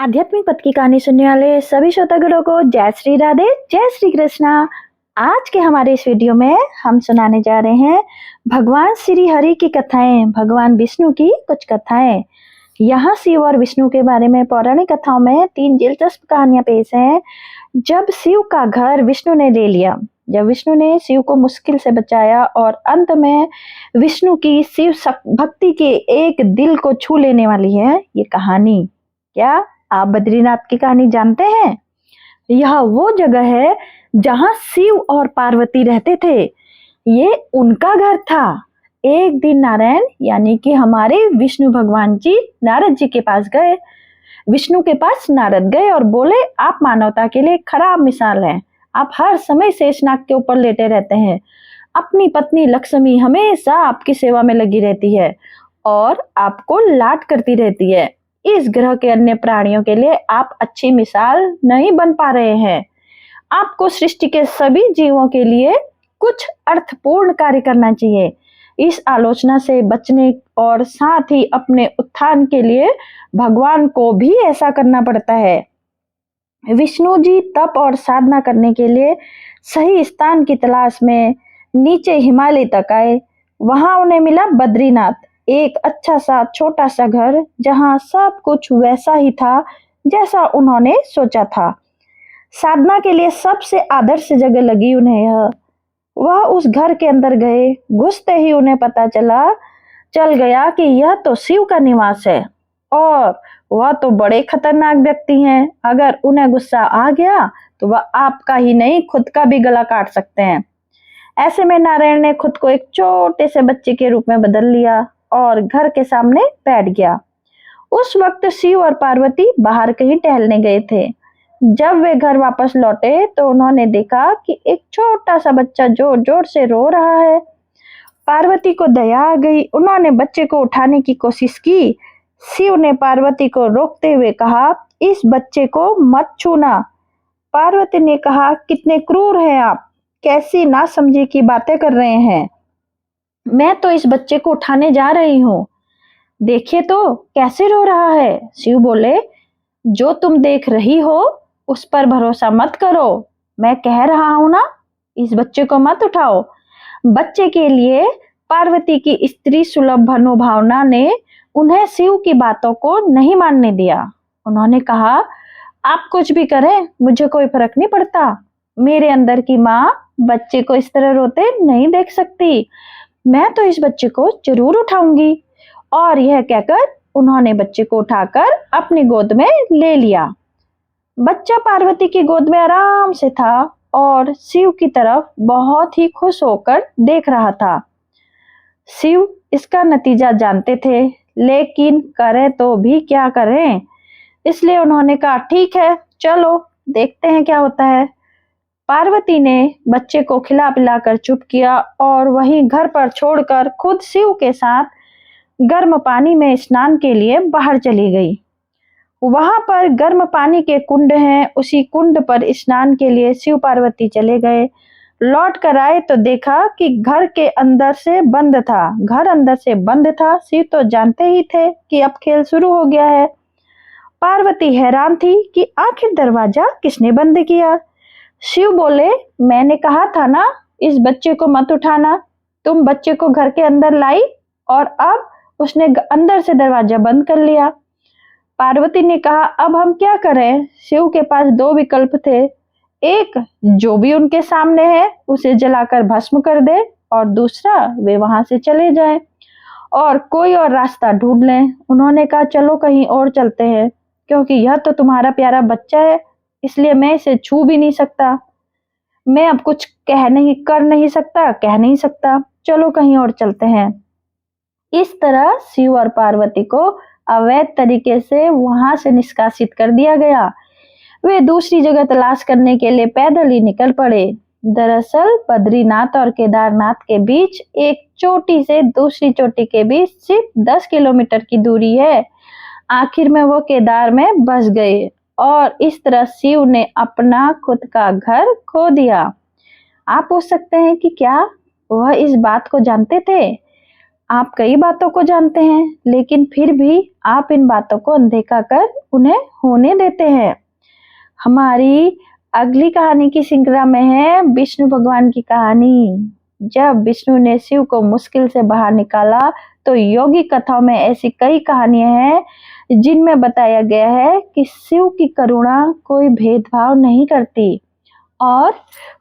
आध्यात्मिक पथ की कहानी सुनने वाले सभी श्रोतागणों को जय श्री राधे, जय श्री कृष्णा। आज के हमारे इस वीडियो में हम सुनाने जा रहे हैं भगवान श्री हरि की कथाएं, भगवान विष्णु की कुछ कथाएं। यहाँ शिव और विष्णु के बारे में पौराणिक कथाओं में 3 दिलचस्प कहानियां पेश हैं। जब शिव का घर विष्णु ने ले लिया, जब विष्णु ने शिव को मुश्किल से बचाया और अंत में विष्णु की शिव भक्ति के एक दिल को छू लेने वाली है ये कहानी। क्या आप बद्रीनाथ की कहानी जानते हैं? यह वो जगह है जहां शिव और पार्वती रहते थे। ये उनका घर था। एक दिन नारायण यानी कि हमारे विष्णु भगवान जी नारद जी के पास गए। विष्णु के पास नारद गए और बोले, आप मानवता के लिए खराब मिसाल हैं। आप हर समय शेषनाग के ऊपर लेटे रहते हैं। अपनी पत्नी लक्ष्मी हमेशा आपकी सेवा में लगी रहती है और आपको लाड करती रहती है। इस ग्रह के अन्य प्राणियों के लिए आप अच्छी मिसाल नहीं बन पा रहे हैं। आपको सृष्टि के सभी जीवों के लिए कुछ अर्थपूर्ण कार्य करना चाहिए। इस आलोचना से बचने और साथ ही अपने उत्थान के लिए भगवान को भी ऐसा करना पड़ता है। विष्णु जी तप और साधना करने के लिए सही स्थान की तलाश में नीचे हिमालय तक आए। वहां उन्हें मिला बद्रीनाथ, एक अच्छा सा छोटा सा घर जहां सब कुछ वैसा ही था जैसा उन्होंने सोचा था। साधना के लिए सबसे आदर्श जगह लगी उन्हें यह। वह उस घर के अंदर गए। घुसते ही उन्हें पता चल गया कि यह तो शिव का निवास है और वह तो बड़े खतरनाक व्यक्ति हैं। अगर उन्हें गुस्सा आ गया तो वह आपका ही नहीं खुद का भी गला काट सकते हैं। ऐसे में नारायण ने खुद को एक छोटे से बच्चे के रूप में बदल लिया और घर के सामने बैठ गया। उस वक्त शिव और पार्वती बाहर कहीं टहलने गए थे। जब वे घर वापस लौटे तो उन्होंने देखा कि एक छोटा सा बच्चा जोर जोर से रो रहा है। पार्वती को दया आ गई। उन्होंने बच्चे को उठाने की कोशिश की। शिव ने पार्वती को रोकते हुए कहा, इस बच्चे को मत छूना। पार्वती ने कहा, कितने क्रूर हैं आप, कैसी नासमझी की बातें कर रहे हैं। मैं तो इस बच्चे को उठाने जा रही हूँ, देखिए तो कैसे रो रहा है। शिव बोले, जो तुम देख रही हो उस पर भरोसा मत करो। मैं कह रहा हूं ना, इस बच्चे को मत उठाओ। बच्चे के लिए पार्वती की स्त्री सुलभ मनोभावना ने उन्हें शिव की बातों को नहीं मानने दिया। उन्होंने कहा, आप कुछ भी करें, मुझे कोई फर्क नहीं पड़ता। मेरे अंदर की माँ बच्चे को इस तरह रोते नहीं देख सकती। मैं तो इस बच्चे को जरूर उठाऊंगी। और यह कहकर उन्होंने बच्चे को उठाकर अपनी गोद में ले लिया। बच्चा पार्वती की गोद में आराम से था और शिव की तरफ बहुत ही खुश होकर देख रहा था। शिव इसका नतीजा जानते थे, लेकिन करें तो भी क्या करें। इसलिए उन्होंने कहा, ठीक है, चलो देखते हैं क्या होता है। पार्वती ने बच्चे को खिला पिलाकर चुप किया और वहीं घर पर छोड़कर खुद शिव के साथ गर्म पानी में स्नान के लिए बाहर चली गई। वहां पर गर्म पानी के कुंड हैं। उसी कुंड पर स्नान के लिए शिव पार्वती चले गए। लौट कर आए तो देखा कि घर के अंदर से बंद था। घर अंदर से बंद था। शिव तो जानते ही थे कि अब खेल शुरू हो गया है। पार्वती हैरान थी कि आखिर दरवाजा किसने बंद किया। शिव बोले, मैंने कहा था ना, इस बच्चे को मत उठाना। तुम बच्चे को घर के अंदर लाई और अब उसने अंदर से दरवाजा बंद कर लिया। पार्वती ने कहा, अब हम क्या करें। शिव के पास 2 विकल्प थे। एक, जो भी उनके सामने है उसे जलाकर भस्म कर दे, और दूसरा, वे वहां से चले जाएं और कोई और रास्ता ढूंढ लें। उन्होंने कहा, चलो कहीं और चलते हैं, क्योंकि यह तो तुम्हारा प्यारा बच्चा है, इसलिए मैं इसे छू भी नहीं सकता। मैं अब कुछ कह नहीं सकता। चलो कहीं और चलते हैं। इस तरह शिव और पार्वती को अवैध तरीके से वहां से निष्कासित कर दिया गया। वे दूसरी जगह तलाश करने के लिए पैदल ही निकल पड़े। दरअसल बद्रीनाथ और केदारनाथ के बीच एक चोटी से दूसरी चोटी के बीच सिर्फ 10 किलोमीटर की दूरी है। आखिर में वो केदार में बस गए और इस तरह शिव ने अपना खुद का घर खो दिया। आप पूछ सकते हैं कि क्या वह इस बात को जानते थे? आप कई बातों को जानते हैं, लेकिन फिर भी आप इन बातों को अनदेखा कर उन्हें होने देते हैं। हमारी अगली कहानी की श्रृंखला में है विष्णु भगवान की कहानी। जब विष्णु ने शिव को मुश्किल से बाहर निकाला, तो योगी कथाओं में ऐसी कई कहानियां हैं जिनमें बताया गया है कि शिव की करुणा कोई भेदभाव नहीं करती और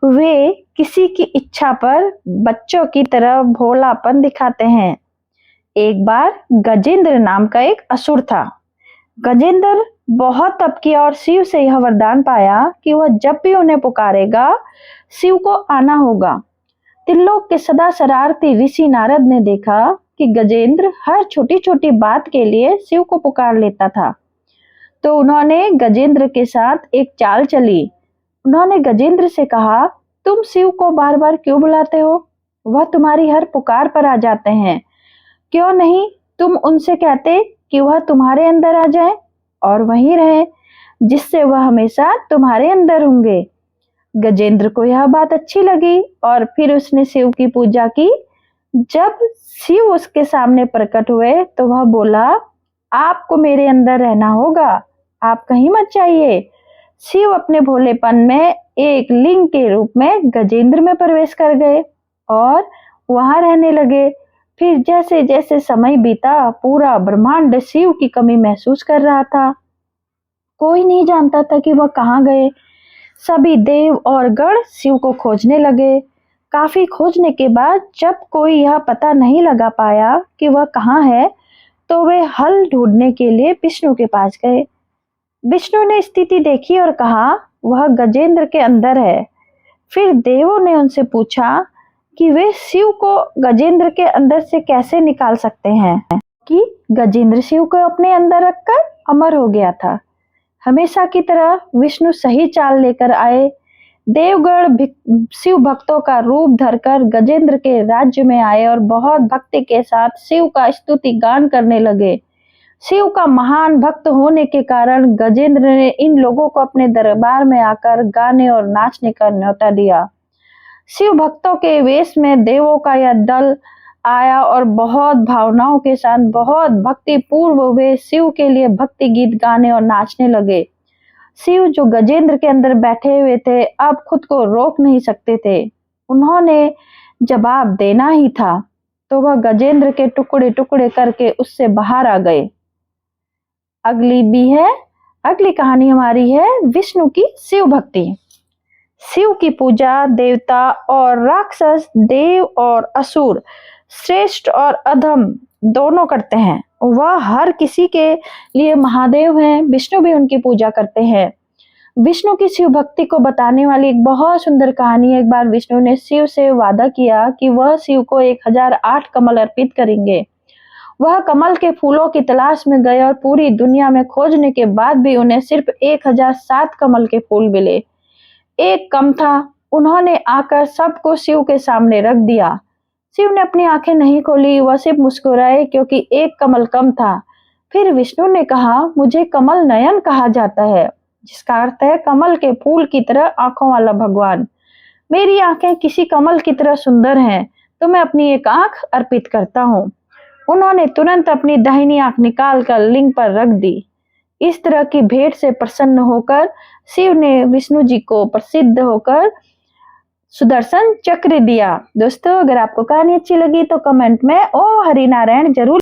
वे किसी की इच्छा पर बच्चों की तरह भोलापन दिखाते हैं। एक बार गजेंद्र नाम का एक असुर था। गजेंद्र बहुत तप किया और शिव से यह वरदान पाया कि वह जब भी उन्हें पुकारेगा, शिव को आना होगा। त्रिलोक के सदा शरारती ऋषि नारद ने देखा कि गजेंद्र हर छोटी छोटी बात के लिए शिव को पुकार लेता था, तो उन्होंने गजेंद्र के साथ एक चाल चली। उन्होंने गजेंद्र से कहा, तुम शिव को बार बार क्यों बुलाते हो? वह तुम्हारी हर पुकार पर आ जाते हैं। क्यों नहीं तुम उनसे कहते कि वह तुम्हारे अंदर आ जाए और वहीं रहे, जिससे वह हमेशा तुम्हारे अंदर होंगे। गजेंद्र को यह बात अच्छी लगी और फिर उसने शिव की पूजा की। जब शिव उसके सामने प्रकट हुए तो वह बोला, आपको मेरे अंदर रहना होगा, आप कहीं मत जाइए। शिव अपने भोलेपन में एक लिंग के रूप में गजेंद्र में प्रवेश कर गए और वहां रहने लगे। फिर जैसे जैसे समय बीता, पूरा ब्रह्मांड शिव की कमी महसूस कर रहा था। कोई नहीं जानता था कि वह कहाँ गए। सभी देव और गण शिव को खोजने लगे। काफी खोजने के बाद जब कोई यह पता नहीं लगा पाया कि वह कहाँ है, तो वे हल ढूंढने के लिए विष्णु के पास गए। विष्णु ने स्थिति देखी और कहा, वह गजेंद्र के अंदर है। फिर देवों ने उनसे पूछा कि वे शिव को गजेंद्र के अंदर से कैसे निकाल सकते हैं, कि गजेंद्र शिव को अपने अंदर रखकर अमर हो गया था। हमेशा की तरह विष्णु सही चाल लेकर आए। देवगण शिव भक्तों का रूप धरकर गजेंद्र के राज्य में आए और बहुत भक्ति के साथ शिव का स्तुति गान करने लगे। शिव का महान भक्त होने के कारण गजेंद्र ने इन लोगों को अपने दरबार में आकर गाने और नाचने का न्योता दिया। शिव भक्तों के वेश में देवों का यह दल आया और बहुत भावनाओं के साथ, बहुत भक्ति पूर्व वे शिव के लिए भक्ति गीत गाने और नाचने लगे। शिव जो गजेंद्र के अंदर बैठे हुए थे, अब खुद को रोक नहीं सकते थे। उन्होंने जवाब देना ही था, तो वह गजेंद्र के टुकड़े टुकड़े करके उससे बाहर आ गए। अगली कहानी हमारी है विष्णु की शिव भक्ति। शिव की पूजा देवता और राक्षस, देव और असुर, श्रेष्ठ और अधम दोनों करते हैं। वह हर किसी के लिए महादेव हैं। विष्णु भी उनकी पूजा करते हैं। विष्णु की शिव भक्ति को बताने वाली एक बहुत सुंदर कहानी है। एक बार विष्णु ने शिव से वादा किया कि वह शिव को 1008 कमल अर्पित करेंगे। वह कमल के फूलों की तलाश में गए और पूरी दुनिया में खोजने के बाद भी उन्हें सिर्फ 1007 कमल के फूल मिले। एक कम था। उन्होंने आकर सबको शिव के सामने रख दिया। शिव ने अपनी आंखें नहीं खोली, वह सिर्फ मुस्कुराए क्योंकि एक कमल कम था। फिर विष्णु ने कहा, मुझे कमल नयन कहा जाता है, जिसका अर्थ है कमल के फूल की तरह आंखों वाला भगवान। मेरी आंखें किसी कमल की तरह सुंदर हैं, तो मैं अपनी एक आंख अर्पित करता हूँ। उन्होंने तुरंत अपनी दाहिनी आंख निकाल कर लिंग पर रख दी। इस तरह की भेंट से प्रसन्न होकर शिव ने विष्णु जी को प्रसिद्ध होकर सुदर्शन चक्र दिया। दोस्तों, अगर आपको कहानी अच्छी लगी तो कमेंट में ओ हरि नारायण जरूर